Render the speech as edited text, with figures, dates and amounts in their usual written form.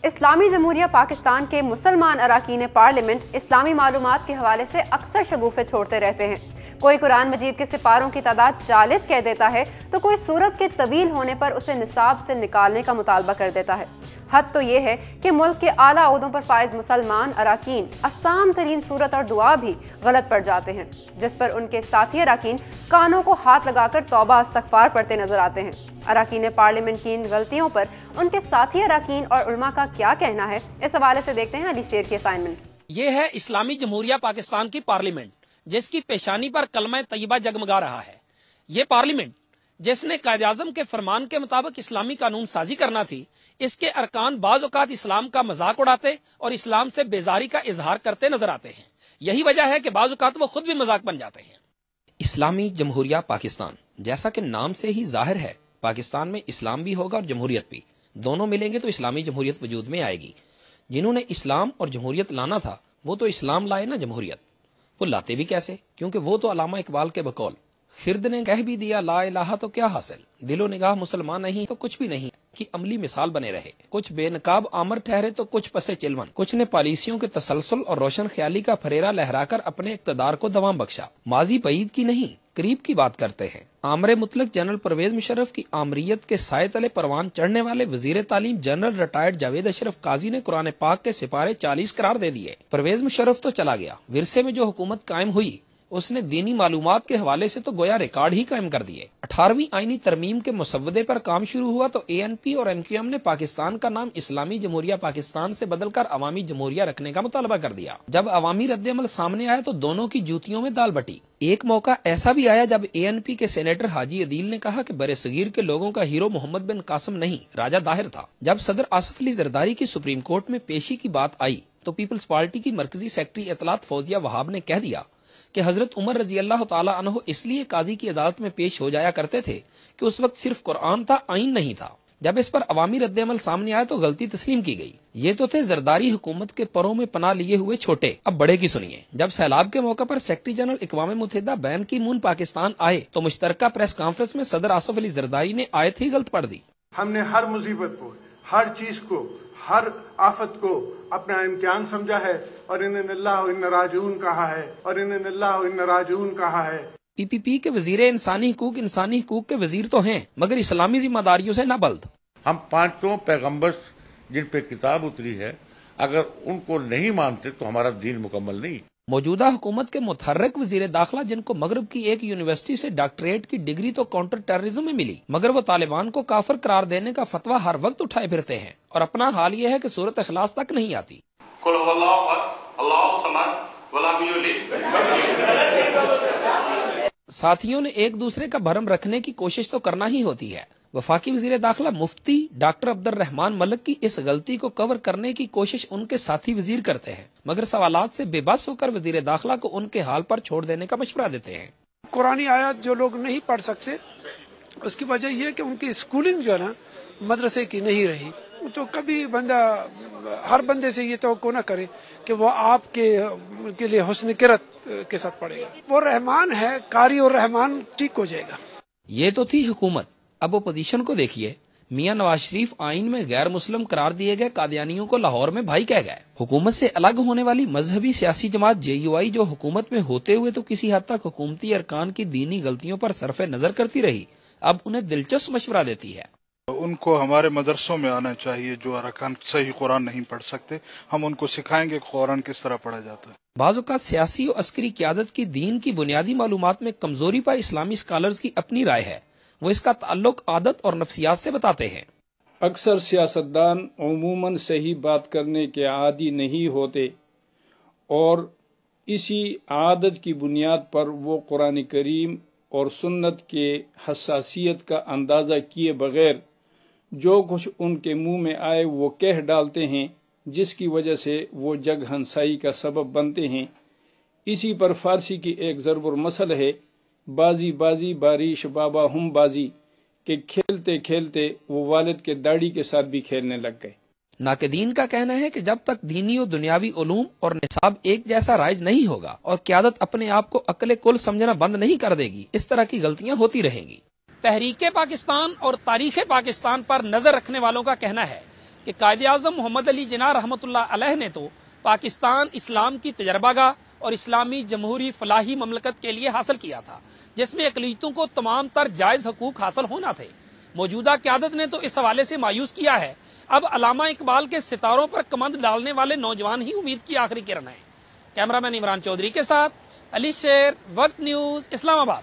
اسلامی جمہوریہ پاکستان کے مسلمان اراکین پارلیمنٹ اسلامی معلومات کے حوالے سے اکثر شگوفے چھوڑتے رہتے ہیں۔ کوئی قرآن مجید کے سپاروں کی تعداد 40 کہہ دیتا ہے تو کوئی سورت کے طویل ہونے پر اسے نصاب سے نکالنے کا مطالبہ کر دیتا ہے۔ حد تو یہ ہے کہ ملک کے اعلیٰ عہدوں پر فائز مسلمان اراکین آسان ترین سورت اور دعا بھی غلط پڑ جاتے ہیں، جس پر ان کے ساتھی اراکین کانوں کو ہاتھ لگا کر توبہ استغفار پڑھتے نظر آتے ہیں۔ اراکین پارلیمنٹ کی ان غلطیوں پر ان کے ساتھی اراکین اور علماء کا کیا کہنا ہے، اس حوالے سے دیکھتے ہیں علی شیر کی اسائنمنٹ۔ یہ ہے اسلامی جمہوریہ پاکستان کی پارلیمنٹ، جس کی پیشانی پر کلمہ طیبہ جگمگا رہا ہے۔ یہ پارلیمنٹ جس نے قائد اعظم کے فرمان کے مطابق اسلامی قانون سازی کرنا تھی، اس کے ارکان بعض اوقات اسلام کا مذاق اڑاتے اور اسلام سے بیزاری کا اظہار کرتے نظر آتے ہیں۔ یہی وجہ ہے کہ بعض اوقات وہ خود بھی مذاق بن جاتے ہیں۔ اسلامی جمہوریہ پاکستان، جیسا کہ نام سے ہی ظاہر ہے، پاکستان میں اسلام بھی ہوگا اور جمہوریت بھی، دونوں ملیں گے تو اسلامی جمہوریت وجود میں آئے گی۔ جنہوں نے اسلام اور جمہوریت لانا تھا وہ تو اسلام لائے نا جمہوریت۔ وہ لاتے بھی کیسے؟ کیونکہ وہ تو علامہ اقبال کے بقول خرد نے کہہ بھی دیا لا الہ تو کیا حاصل، دل و نگاہ مسلمان نہیں تو کچھ بھی نہیں کی عملی مثال بنے رہے۔ کچھ بے نقاب آمر ٹھہرے تو کچھ پسے چلون، کچھ نے پالیسیوں کے تسلسل اور روشن خیالی کا پھریرا لہرا کر اپنے اقتدار کو دوام بخشا۔ ماضی بعید کی نہیں قریب کی بات کرتے ہیں۔ آمر مطلق جنرل پرویز مشرف کی آمریت کے سائے تلے پروان چڑھنے والے وزیر تعلیم جنرل ریٹائرڈ جاوید اشرف قاضی نے قرآن پاک کے سپارے 40 قرار دے دیے۔ پرویز مشرف تو چلا گیا، ورثے میں جو حکومت قائم ہوئی اس نے دینی معلومات کے حوالے سے تو گویا ریکارڈ ہی قائم کر دیے۔ 18ویں آئینی ترمیم کے مسودے پر کام شروع ہوا تو ANP اور MQM نے پاکستان کا نام اسلامی جمہوریہ پاکستان سے بدل کر عوامی جمہوریہ رکھنے کا مطالبہ کر دیا۔ جب عوامی رد عمل سامنے آیا تو دونوں کی جوتیوں میں دال بٹی۔ ایک موقع ایسا بھی آیا جب ANP کے سینیٹر حاجی عدیل نے کہا کہ برِ صغیر کے لوگوں کا ہیرو محمد بن قاسم نہیں راجہ داہر تھا۔ جب صدر آصف علی زرداری کی سپریم کورٹ میں پیشی کی بات آئی تو پیپلز پارٹی کی مرکزی سیکرٹری اطلاعات فوزیہ وہاب نے کہہ دیا کہ حضرت عمر رضی اللہ تعالی عنہ اس لیے قاضی کی عدالت میں پیش ہو جایا کرتے تھے کہ اس وقت صرف قرآن تھا، آئین نہیں تھا۔ جب اس پر عوامی رد عمل سامنے آیا تو غلطی تسلیم کی گئی۔ یہ تو تھے زرداری حکومت کے پروں میں پناہ لیے ہوئے چھوٹے، اب بڑے کی سنیے۔ جب سیلاب کے موقع پر سیکرٹری جنرل اقوام متحدہ بین کی مون پاکستان آئے تو مشترکہ پریس کانفرنس میں صدر آصف علی زرداری نے آیت ہی غلط پڑھ دی۔ ہم نے ہر مصیبت کو، ہر چیز کو، ہر آفت کو اپنا امتحان سمجھا ہے اور انن اللہ و ان راجعون کہا ہے اور انن اللہ و ان راجعون کہا ہے۔ PPP کے وزیر انسانی حقوق کے وزیر تو ہیں مگر اسلامی ذمہ داریوں سے نہ بلد۔ ہم 500 پیغمبر جن پہ کتاب اتری ہے اگر ان کو نہیں مانتے تو ہمارا دین مکمل نہیں۔ موجودہ حکومت کے متحرک وزیر داخلہ جن کو مغرب کی ایک یونیورسٹی سے ڈاکٹریٹ کی ڈگری تو کاؤنٹر ٹیررزم میں ملی، مگر وہ طالبان کو کافر قرار دینے کا فتویٰ ہر وقت اٹھائے پھرتے ہیں اور اپنا حال یہ ہے کہ سورۃ اخلاص تک نہیں آتی۔ ساتھیوں نے ایک دوسرے کا بھرم رکھنے کی کوشش تو کرنا ہی ہوتی ہے۔ وفاقی وزیر داخلہ مفتی ڈاکٹر عبد الرحمان ملک کی اس غلطی کو کور کرنے کی کوشش ان کے ساتھی وزیر کرتے ہیں، مگر سوالات سے بے بس ہو کر وزیر داخلہ کو ان کے حال پر چھوڑ دینے کا مشورہ دیتے ہیں۔ قرآنی آیات جو لوگ نہیں پڑھ سکتے اس کی وجہ یہ کہ ان کی اسکولنگ جو ہے نا مدرسے کی نہیں رہی، تو کبھی ہر بندے سے یہ توقع نہ کرے کہ وہ آپ کے لیے حسن قرت کے ساتھ پڑھے گا۔ وہ رحمان ہے، قاری اور رحمان ٹھیک ہو جائے گا۔ یہ تو تھی حکومت، اب اپوزیشن کو دیکھیے۔ میاں نواز شریف آئین میں غیر مسلم قرار دیے گئے قادیانیوں کو لاہور میں بھائی کہہ گئے۔ حکومت سے الگ ہونے والی مذہبی سیاسی جماعت JUI جو حکومت میں ہوتے ہوئے تو کسی حد تک حکومتی ارکان کی دینی غلطیوں پر صرف نظر کرتی رہی، اب انہیں دلچسپ مشورہ دیتی ہے۔ ان کو ہمارے مدرسوں میں آنا چاہیے جو ارکان صحیح قرآن نہیں پڑھ سکتے، ہم ان کو سکھائیں گے کہ قرآن کس طرح پڑھا جاتا ہے۔ بعض اوقات سیاسی و عسکری قیادت کی دین کی بنیادی معلومات میں کمزوری پر اسلامی اسکالرز کی اپنی رائے ہے، وہ اس کا تعلق عادت اور نفسیات سے بتاتے ہیں۔ اکثر سیاستدان عموماً صحیح بات کرنے کے عادی نہیں ہوتے اور اسی عادت کی بنیاد پر وہ قرآن کریم اور سنت کے حساسیت کا اندازہ کیے بغیر جو کچھ ان کے منہ میں آئے وہ کہہ ڈالتے ہیں، جس کی وجہ سے وہ جگ ہنسائی کا سبب بنتے ہیں۔ اسی پر فارسی کی ایک ضرب المثل ہے، بازی بازی باریش بابا ہم بازی، کہ کھیلتے کھیلتے وہ والد کے داڑھی کے ساتھ بھی کھیلنے لگ گئے۔ ناقدین کا کہنا ہے کہ جب تک دینی و دنیاوی علوم اور نصاب ایک جیسا رائج نہیں ہوگا اور قیادت اپنے آپ کو عقل کل سمجھنا بند نہیں کر دے گی، اس طرح کی غلطیاں ہوتی رہیں گی۔ تحریک پاکستان اور تاریخ پاکستان پر نظر رکھنے والوں کا کہنا ہے کہ قائد اعظم محمد علی جناح رحمۃ اللہ علیہ نے تو پاکستان اسلام کی تجربہ گاہ اور اسلامی جمہوری فلاحی مملکت کے لیے حاصل کیا تھا، جس میں اقلیتوں کو تمام تر جائز حقوق حاصل ہونا تھے۔ موجودہ قیادت نے تو اس حوالے سے مایوس کیا ہے۔ اب علامہ اقبال کے ستاروں پر کمند ڈالنے والے نوجوان ہی امید کی آخری کرن ہیں۔ کیمرہ مین عمران چودھری کے ساتھ علی شیر، وقت نیوز، اسلام آباد۔